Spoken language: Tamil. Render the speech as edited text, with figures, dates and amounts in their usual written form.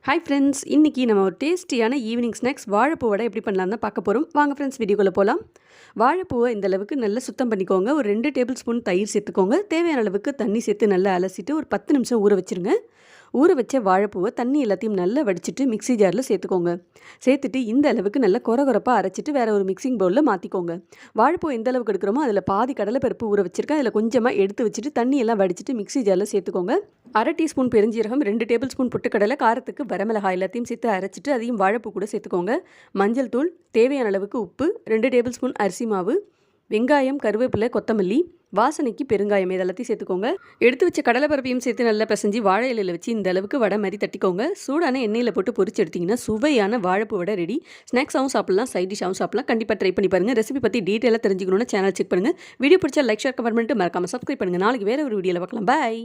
ஹாய் ஃப்ரெண்ட்ஸ், இன்றைக்கி நம்ம ஒரு டேஸ்டியான ஈவினிங் ஸ்நாக்ஸ் வாழைப்பூ வடை எப்படி பண்ணலான்னு தான் பார்க்க போகிறோம். வாங்க ஃப்ரெண்ட்ஸ், வீடியோக்குள்ளே போகலாம். வாழைப்பூவை இந்த அளவுக்கு நல்லா சுத்தம் பண்ணிக்கோங்க. ஒரு 2 டேபிள் ஸ்பூன் தயிர் சேர்த்துக்கோங்க. தேவையான அளவுக்கு தண்ணி சேர்த்து நல்லா அலசிட்டு ஒரு 10 நிமிஷம் ஊற வச்சுருங்க. ஊற வச்ச வாழைப்பூவை தண்ணி எல்லாத்தையும் நல்லா வடிச்சிட்டு மிக்ஸி ஜாரில் சேர்த்துக்கோங்க. சேர்த்துட்டு இந்த அளவுக்கு நல்லா கொரகொரப்பாக அரைச்சிட்டு வேறு ஒரு மிக்சிங் பவுலில் மாற்றிக்கோங்க. வாழைப்பூ எந்த அளவுக்கு எடுக்கிறோமோ அதில் பாதி கடலைப்பருப்பு ஊற வச்சுருக்கேன். அதில் கொஞ்சமாக எடுத்து வச்சுட்டு தண்ணி எல்லாம் வடிச்சிட்டு மிக்ஸி ஜாரில் சேர்த்துக்கோங்க. 1/2 டீஸ்பூன் பெருஞ்சீரகம், 2 டேபிள் ஸ்பூன் பொட்டுக்கடலை, காரத்துக்கு வரமிளகாய் எல்லாத்தையும் சேர்த்து அரைச்சிட்டு அதையும் வாழைப்பூ கூட சேர்த்துக்கோங்க. மஞ்சள் தூள், தேவையான அளவுக்கு உப்பு, 2 டேபிள் ஸ்பூன் அரிசி மாவு, வெங்காயம், கருவேப்பிலை, கொத்தமல்லி, வாசனைக்கு பெருங்காயம் இதெல்லாத்தையும் சேர்த்துக்கோங்க. எடுத்து வச்ச கடலைப்பருப்பையும் சேர்த்து நல்லா பிசைஞ்சு வாழை இலையில் வச்சு இந்த அளவுக்கு வடை மாதிரி தட்டிக்கோங்க. சூடான எண்ணெயில் போட்டு பொரிச்சு எடுத்திங்கன்னா சுவையான வாழைப்பூ வடை ரெடி. ஸ்நாக்ஸாகவும் சாப்பிடலாம், சைட் டிஷ்ஷாகவும் சாப்பிடலாம். கண்டிப்பாக ட்ரை பண்ணி பாருங்கள். ரெசிபி பற்றி டீட்டெயிலாக தெரிஞ்சுக்கணும்னா சேனல் செக் பண்ணுங்கள். வீடியோ பிடிச்சா லைக், ஷேர், கமெண்ட் பண்ணிட்டு மறக்காமல் சப்ஸ்கிரைப் பண்ணுங்கள். நாளைக்கு வேறு ஒரு வீடியோவில் பார்க்கலாம். பாய்.